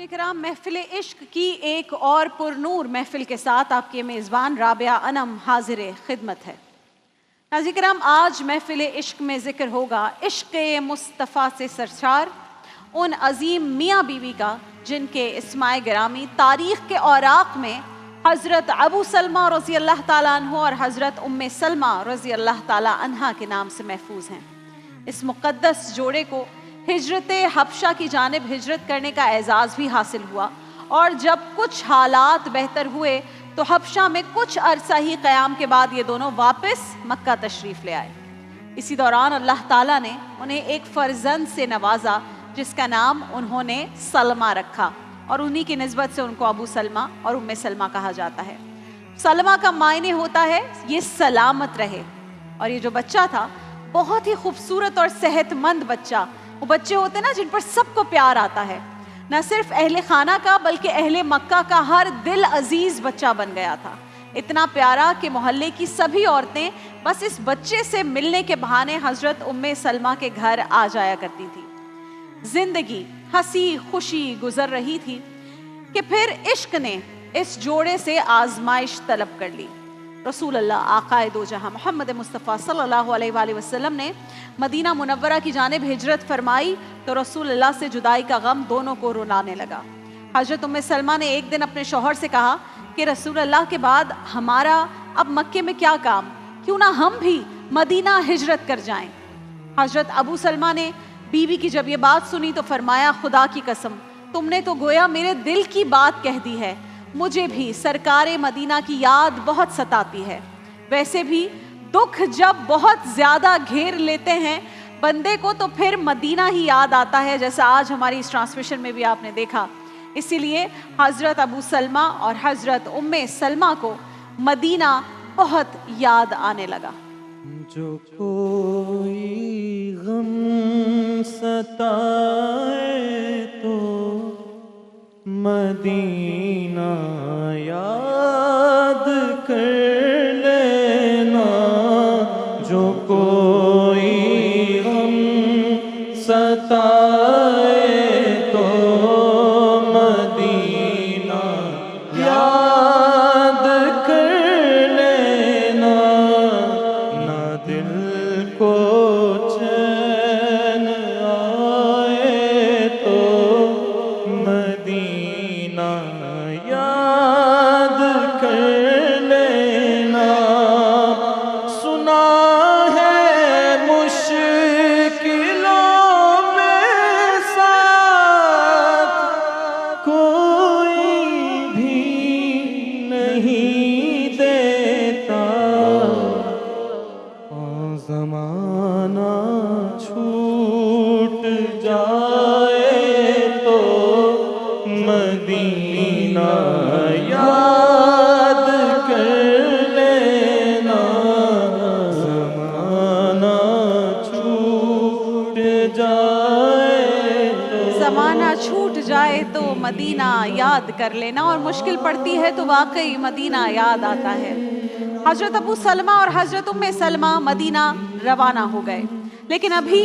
नाज़रीन किराम, महफिल इश्क की एक और पुरनूर महफिल के साथ आपके मेज़बान राबिया अनम हाजिर खिदमत है। नाज़रीन किराम, आज महफिल इश्क में ज़िक्र होगा इश्क मुस्तफ़ा से सरशार उन अजीम मियाँ बीवी का जिनके इस्माए गिरामी तारीख़ के औराक़ में हज़रत अबू सलमा रज़ी अल्लाह ताला अन्हु और हज़रत उम्मे सलमा रज़ी अल्लाह ताला अन्हा के नाम से महफूज हैं। इस मुक़द्दस जोड़े को हिजरत हबशा की जानिब हिजरत करने का एजाज़ भी हासिल हुआ और जब कुछ हालात बेहतर हुए तो हबशा में कुछ अरसा ही क़याम के बाद ये दोनों वापस मक्का तशरीफ़ ले आए। इसी दौरान अल्लाह ताला ने उन्हें एक फ़र्जंद से नवाजा जिसका नाम उन्होंने सलमा रखा और उन्हीं की निस्बत से उनको अबू सलमा और उम्मे सलमा कहा जाता है। सलमा का मायने होता है ये सलामत रहे, और ये जो बच्चा था बहुत ही खूबसूरत और सेहतमंद बच्चा, वो बच्चे होते ना जिन पर सबको प्यार आता है, न सिर्फ अहले खाना का बल्कि अहले मक्का का हर दिल अजीज बच्चा बन गया था। इतना प्यारा कि मोहल्ले की सभी औरतें बस इस बच्चे से मिलने के बहाने हजरत उम्मे सलमा के घर आ जाया करती थी। जिंदगी हंसी खुशी गुजर रही थी कि फिर इश्क ने इस जोड़े से आजमाइश तलब कर ली। रसूल अल्लाह आकाए दो जहां मोहम्मद मुस्तफ़ा सल्लल्लाहु अलैहि वसल्लम ने मदीना मुनव्वरा की जानिब हिजरत फरमाई तो रसूल अल्लाह से जुदाई का गम दोनों को रुलाने लगा। हजरत उम्मे सलमा ने एक दिन अपने शौहर से कहा कि रसूल अल्लाह के बाद हमारा अब मक्के में क्या काम, क्यों ना हम भी मदीना हिजरत कर जाएं। हजरत अबू सलमा ने बीवी की जब ये बात सुनी तो फरमाया, खुदा की कसम, तुमने तो गोया मेरे दिल की बात कह दी है। मुझे भी सरकारे मदीना की याद बहुत सताती है। वैसे भी दुख जब बहुत ज़्यादा घेर लेते हैं बंदे को तो फिर मदीना ही याद आता है, जैसा आज हमारी इस ट्रांसमिशन में भी आपने देखा। इसीलिए हज़रत अबू सलमा और हज़रत उम्मे सलमा को मदीना बहुत याद आने लगा। जो कोई गम सताए तो मदीना याद कर लेना, जो कोई गम सताए तो मदीना याद कर लेना, ना दिल को चैन आए तो मदीना याद कर लेना। सुना है मुश्किलों में साथ कोई भी नहीं देता, ज़माना छूट जाए तो मदीना याद कर लेना, ज़माना छूट जाए तो ज़माना छूट जाए तो मदीना याद कर लेना, और मुश्किल पड़ती है तो वाकई मदीना याद आता है। हज़रत अबू सलमा और हज़रत उम्मे सलमा मदीना रवाना हो गए, लेकिन अभी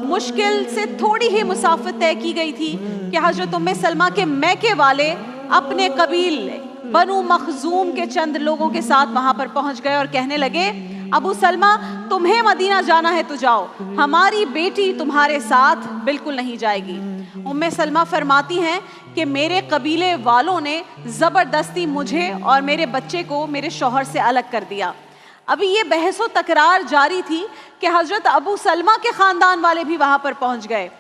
मुश्किल से थोड़ी ही मुसाफत तय की गई थी कि हज़रत उम्मे सलमा के मैके वाले अपने कबीले बनु मखजूम के चंद लोगों के साथ वहां पर पहुंच गए और कहने लगे, अबू सलमा, तुम्हें मदीना जाना है तो जाओ, हमारी बेटी तुम्हारे साथ बिल्कुल नहीं जाएगी। उम्मे सलमा फरमाती हैं कि मेरे कबीले वालों ने ज़बरदस्ती मुझे और मेरे बच्चे को मेरे शौहर से अलग कर दिया। अभी ये बहस व तकरार जारी थी कि हज़रत अबू सलमा के ख़ानदान वाले भी वहाँ पर पहुँच गए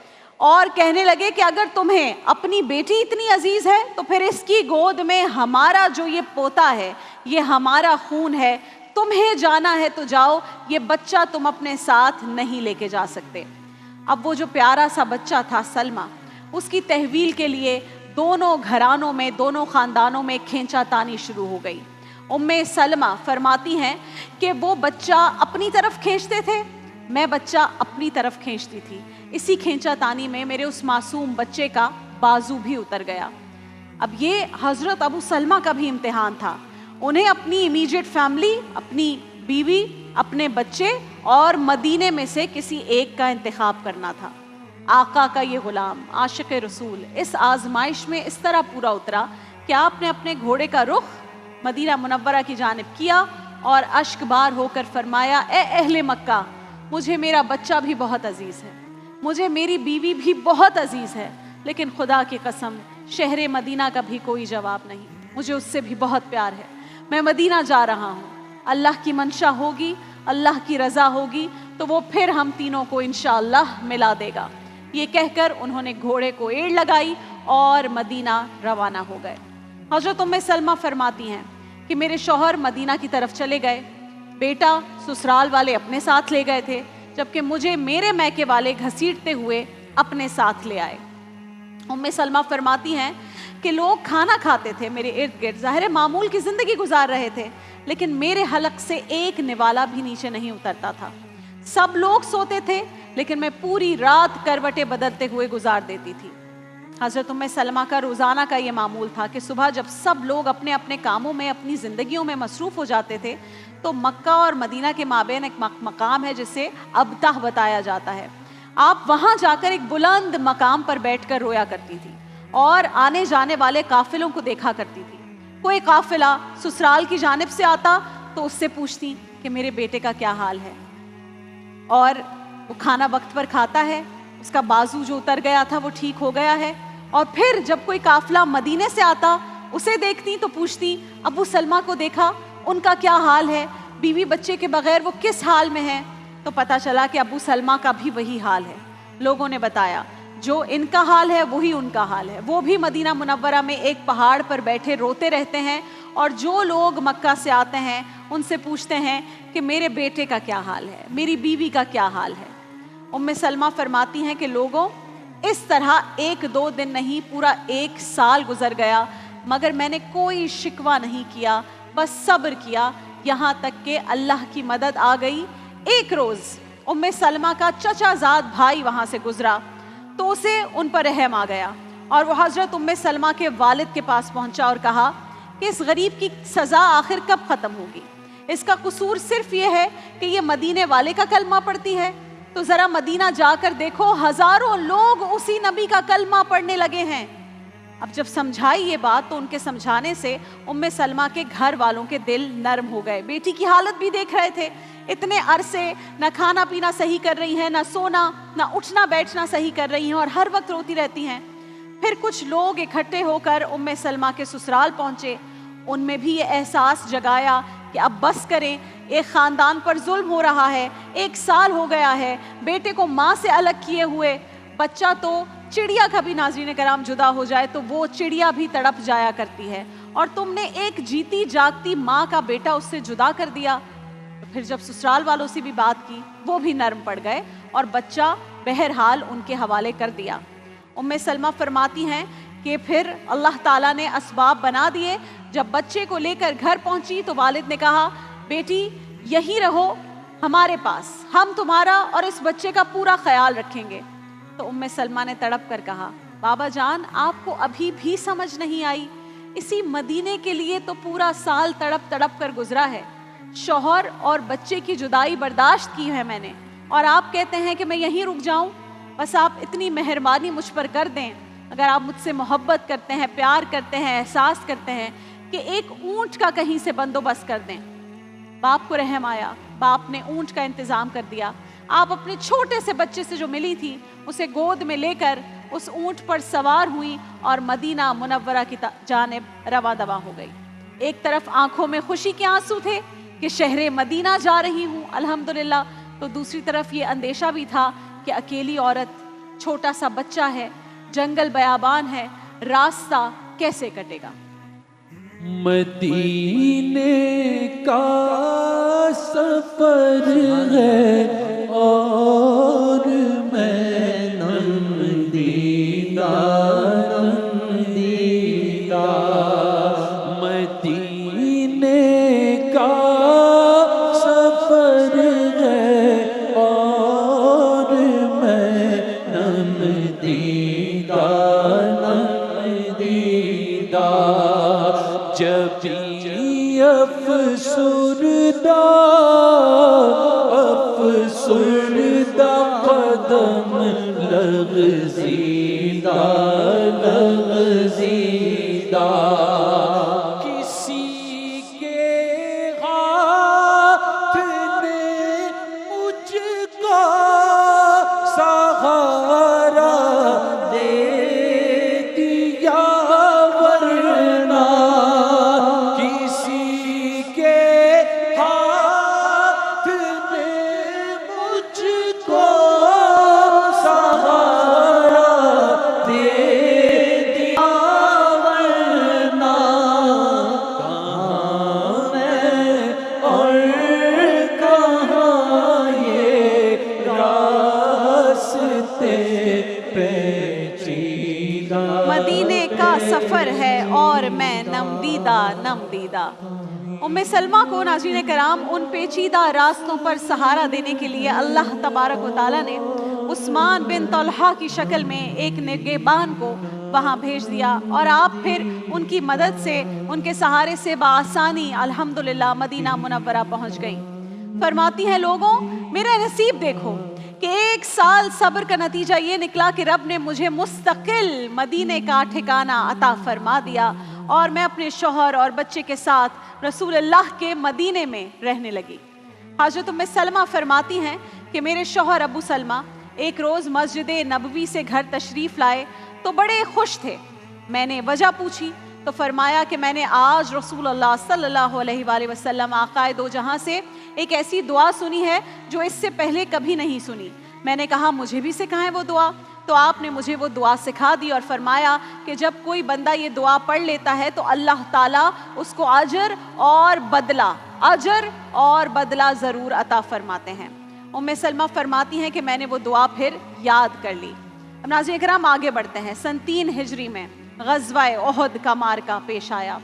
और कहने लगे कि अगर तुम्हें अपनी बेटी इतनी अजीज़ है तो फिर इसकी गोद में हमारा जो ये पोता है, ये हमारा खून है, तुम्हें जाना है तो जाओ, ये बच्चा तुम अपने साथ नहीं लेके जा सकते। अब वो जो प्यारा सा बच्चा था सलमा, उसकी तहवील के लिए दोनों घरानों में, दोनों ख़ानदानों में खींचातानी शुरू हो गई। उम्मे सलमा फरमाती हैं कि वो बच्चा अपनी तरफ खींचते थे, मैं बच्चा अपनी तरफ खींचती थी। इसी खींचातानी में मेरे उस मासूम बच्चे का बाजू भी उतर गया। अब ये हज़रत अबू सलमा का भी इम्तिहान था। उन्हें अपनी इमीडिएट फैमिली, अपनी बीवी, अपने बच्चे और मदीने में से किसी एक का इंतखाब करना था। आका का ये गुलाम आशिक रसूल इस आजमाइश में इस तरह पूरा उतरा कि आपने अपने घोड़े का रुख मदीना मुनव्वरा की जानिब किया और अश्कबार होकर फरमाया, ए अहले मक्का, मुझे मेरा बच्चा भी बहुत अजीज़ है, मुझे मेरी बीवी भी बहुत अजीज़ है, लेकिन खुदा की कसम शहर मदीना का भी कोई जवाब नहीं, मुझे उससे भी बहुत प्यार है। मैं मदीना जा रहा हूँ, अल्लाह की मंशा होगी, अल्लाह की रज़ा होगी तो वो फिर हम तीनों को इंशाअल्लाह मिला देगा। ये कहकर उन्होंने घोड़े को एड़ लगाई और मदीना रवाना हो गए। हज़रत उम्मे सलमा फरमाती हैं कि मेरे शौहर मदीना की तरफ चले गए, बेटा ससुराल वाले अपने साथ ले गए थे, जबकि मुझे मेरे मैके वाले घसीटते हुए अपने साथ ले आए। उम्मे सलमा फरमाती हैं कि लोग खाना खाते थे मेरे इर्द गिर्द, ज़ाहिर मामूल की ज़िंदगी गुजार रहे थे, लेकिन मेरे हलक से एक निवाला भी नीचे नहीं उतरता था। सब लोग सोते थे लेकिन मैं पूरी रात करवटें बदलते हुए गुजार देती थी। हज़रत उम्मे सलमा का रोज़ाना का ये मामूल था कि सुबह जब सब लोग अपने अपने कामों में अपनी ज़िंदगियों में मसरूफ़ हो जाते थे तो मक्का और मदीना के माबेन एक मकाम है जिसे अबतह बताया जाता है। आप वहाँ जाकर एक बुलंद मकाम पर बैठकर रोया करती थी और आने जाने वाले काफ़िलों को देखा करती थी। कोई काफ़िला ससुराल की जानिब से आता तो उससे पूछती कि मेरे बेटे का क्या हाल है, और वो खाना वक्त पर खाता है, उसका बाजू जो उतर गया था वो ठीक हो गया है। और फिर जब कोई काफिला मदीने से आता उसे देखती तो पूछती अबू सलमा को देखा, उनका क्या हाल है, बीवी बच्चे के बगैर वो किस हाल में है। तो पता चला कि अबू सलमा का भी वही हाल है। लोगों ने बताया जो इनका हाल है वही उनका हाल है, वो भी मदीना मुनव्वरा में एक पहाड़ पर बैठे रोते रहते हैं और जो लोग मक्का से आते हैं उनसे पूछते हैं कि मेरे बेटे का क्या हाल है, मेरी बीवी का क्या हाल है। उम्मे सलमा फरमाती हैं कि लोगों इस तरह एक दो दिन नहीं पूरा एक साल गुजर गया मगर मैंने कोई शिकवा नहीं किया, बस सब्र किया, यहाँ तक कि अल्लाह की मदद आ गई। एक रोज़ उम्मे सलमा का चचाजाद भाई वहाँ से गुजरा तो उसे उन पर रहम आ गया और वो हज़रत उम्मे सलमा के वालिद के पास पहुँचा और कहा कि इस गरीब की सज़ा आखिर कब ख़त्म होगी, इसका कसूर सिर्फ ये है कि ये मदीने वाले का कलमा पढ़ती है, तो ज़रा मदीना जाकर देखो हज़ारों लोग उसी नबी का कलमा पढ़ने लगे हैं। अब जब समझाई ये बात तो उनके समझाने से उम्मे सलमा के घर वालों के दिल नरम हो गए। बेटी की हालत भी देख रहे थे, इतने अरसे न खाना पीना सही कर रही हैं, न सोना न उठना बैठना सही कर रही हैं और हर वक्त रोती रहती हैं। फिर कुछ लोग इकट्ठे होकर उम्मे सलमा के ससुराल पहुँचे, उनमें भी ये एहसास जगाया कि अब बस करें, एक ख़ानदान पर जुल्म हो रहा है, एक साल हो गया है बेटे को माँ से अलग किए हुए। बच्चा तो चिड़िया कभी नाज़रीन कराम जुदा हो जाए तो वो चिड़िया भी तड़प जाया करती है, और तुमने एक जीती जागती माँ का बेटा उससे जुदा कर दिया। तो फिर जब ससुराल वालों से भी बात की वो भी नरम पड़ गए और बच्चा बहरहाल उनके हवाले कर दिया। उम्मे सलमा फरमाती हैं कि फिर अल्लाह ताला ने असबाब बना दिए। जब बच्चे को लेकर घर पहुंची तो वालिद ने कहा बेटी यहीं रहो हमारे पास, हम तुम्हारा और इस बच्चे का पूरा ख्याल रखेंगे। तो उम्मे सलमा ने तड़प कर कहा बाबा जान आपको अभी भी समझ नहीं आई, इसी मदीने के लिए तो पूरा साल तड़प तड़प कर गुजरा है, शौहर और बच्चे की जुदाई बर्दाश्त की है मैंने, और आप कहते हैं कि मैं यहीं रुक जाऊं। बस आप इतनी मेहरबानी मुझ पर कर दें, अगर आप मुझसे मोहब्बत करते हैं, प्यार करते हैं, एहसास करते हैं कि एक ऊंट का कहीं से बंदोबस्त कर दें। बाप को रहम आया, बाप ने ऊंट का इंतज़ाम कर दिया। आप अपने छोटे से बच्चे से जो मिली थी उसे गोद में लेकर उस ऊंट पर सवार हुई और मदीना मुनव्वरा की जानिब रवा दवा हो गई। एक तरफ आंखों में खुशी के आंसू थे कि शहरे मदीना जा रही हूँ अल्हम्दुलिल्लाह, तो दूसरी तरफ ये अंदेशा भी था कि अकेली औरत, छोटा सा बच्चा है, जंगल बयाबान है, रास्ता कैसे कटेगा। मदीने का सफर है और मैं नमदीदा नमदीदा, मदीने का सफर है और मैं नमदीदा नमदीदा, जब अफसुरदा قدم لغزیدہ لغزیدہ کسی کے ہاتھ نے مجھ کو سہارا دے دیا ورنہ کسی کے ہاتھ نے مجھ کو سہارا دے دیا ورنہ کہاں میں اور کہاں یہ راستے پیچیدہ مدینے کا سفر ہے اور میں نم دیدہ ام سلمہ کو ناظرین کرام ان پیچیدہ راستوں پر سہارا دینے کے لیے اللہ تبارک و تعالیٰ نے عثمان بن طلحہ کی شکل میں ایک نگہبان کو وہاں بھیج دیا اور آپ پھر ان کی مدد سے ان کے سہارے سے بآسانی الحمدللہ مدینہ منورہ پہنچ گئی۔ فرماتی ہیں لوگوں میرا نصیب دیکھو کہ 1 سال صبر کا نتیجہ یہ نکلا کہ رب نے مجھے مستقل مدینے کا ٹھکانہ عطا فرما دیا اور میں اپنے شوہر اور بچے کے ساتھ رسول اللہ کے مدینے میں رہنے لگی۔ حضرت ام سلمہ فرماتی ہیں کہ میرے شوہر ابو سلمہ ایک روز مسجد نبوی سے گھر تشریف لائے تو بڑے خوش تھے۔ میں نے وجہ پوچھی تو فرمایا کہ میں نے آج رسول اللہ صلی اللہ علیہ وآلہ وسلم آقائے دو جہاں سے ایک ایسی دعا سنی ہے جو اس سے پہلے کبھی نہیں سنی۔ میں نے کہا مجھے بھی سکھائیں وہ دعا، تو آپ نے مجھے وہ دعا سکھا دی اور فرمایا کہ جب کوئی بندہ یہ دعا پڑھ لیتا ہے تو اللہ تعالیٰ اس کو اجر اور بدلہ ضرور عطا فرماتے ہیں۔ ام سلمہ فرماتی ہیں کہ میں نے وہ دعا پھر یاد کر لی۔ اب ناظرین کرام آگے بڑھتے ہیں۔ سن 3 ہجری میں غزوہ احد کا مارکہ پیش آیا۔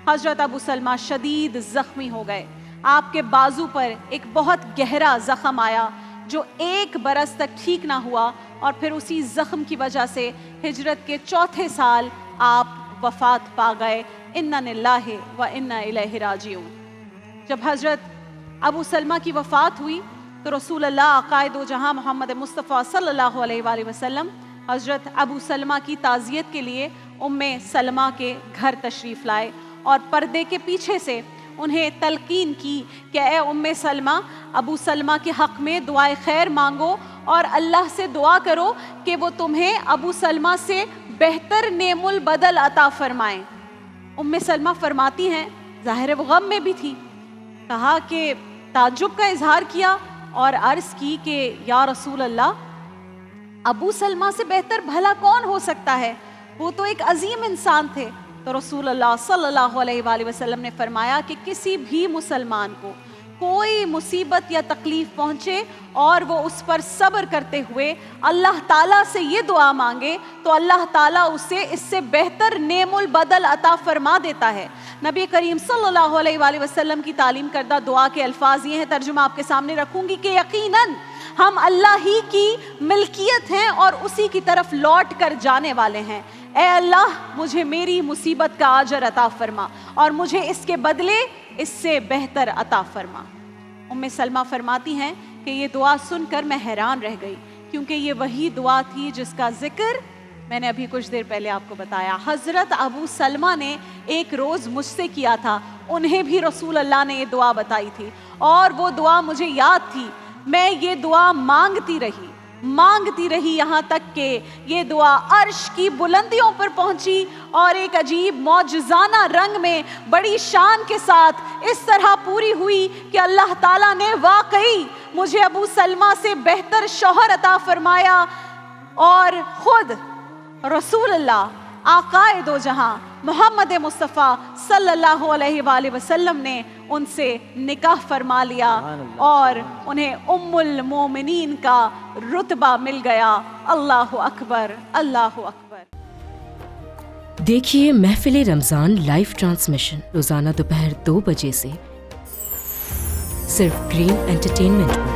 حضرت ابو سلمہ شدید زخمی ہو گئے۔ آپ کے بازو پر ایک بہت گہرا زخم آیا جو 1 برس تک ٹھیک نہ ہوا اور پھر اسی زخم کی وجہ سے ہجرت کے 4تھے سال آپ وفات پا گئے۔ انا للہ و انا الیہ راجعون۔ جب حضرت ابو سلمہ کی وفات ہوئی تو رسول اللہ آقائے دو جہاں محمد مصطفیٰ صلی اللہ علیہ وآلہ وسلم حضرت ابو سلمہ کی تعزیت کے لیے ام سلمہ کے گھر تشریف لائے اور پردے کے پیچھے سے انہیں تلقین کی کہ اے ام سلمہ ابو سلمہ کے حق میں دعائے خیر مانگو اور اللہ سے دعا کرو کہ وہ تمہیں ابو سلمہ سے بہتر نعم البدل عطا فرمائیں۔ ام سلمہ فرماتی ہیں ظاہر وہ غم میں بھی تھی، کہا کہ تعجب کا اظہار کیا اور عرض کی کہ یا رسول اللہ ابو سلمہ سے بہتر بھلا کون ہو سکتا ہے، وہ تو ایک عظیم انسان تھے۔ تو رسول اللہ صلی اللہ علیہ وآلہ وسلم نے فرمایا کہ کسی بھی مسلمان کو کوئی مصیبت یا تکلیف پہنچے اور وہ اس پر صبر کرتے ہوئے اللہ تعالیٰ سے یہ دعا مانگے تو اللہ تعالیٰ اسے اس سے بہتر نعم البدل عطا فرما دیتا ہے۔ نبی کریم صلی اللہ علیہ وآلہ وسلم کی تعلیم کردہ دعا کے الفاظ یہ ہیں، ترجمہ آپ کے سامنے رکھوں گی کہ یقیناً ہم اللہ ہی کی ملکیت ہیں اور اسی کی طرف لوٹ کر جانے والے ہیں۔ اے اللہ مجھے میری مصیبت کا اجر عطا فرما اور مجھے اس کے بدلے اس سے بہتر عطا فرما۔ ام سلمہ فرماتی ہیں کہ یہ دعا سن کر میں حیران رہ گئی کیونکہ یہ وہی دعا تھی جس کا ذکر میں نے ابھی کچھ دیر پہلے آپ کو بتایا حضرت ابو سلمہ نے ایک روز مجھ سے کیا تھا، انہیں بھی رسول اللہ نے یہ دعا بتائی تھی اور وہ دعا مجھے یاد تھی۔ میں یہ دعا مانگتی رہی یہاں تک کہ یہ دعا عرش کی بلندیوں پر پہنچی اور ایک عجیب معجزانہ رنگ میں بڑی شان کے ساتھ اس طرح پوری ہوئی کہ اللہ تعالیٰ نے واقعی مجھے ابو سلمہ سے بہتر شوہر عطا فرمایا اور خود رسول اللہ آقائے دو جہاں محمد مصطفیٰ صلی اللہ علیہ وآلہ وسلم نے ان سے نکاح فرما لیا اور انہیں ام المومنین کا رتبہ مل گیا۔ اللہ اکبر، اللہ اکبر۔ دیکھیے محفل رمضان لائیو ٹرانسمیشن روزانہ دوپہر 2 بجے سے صرف گرین انٹرٹینمنٹ پر۔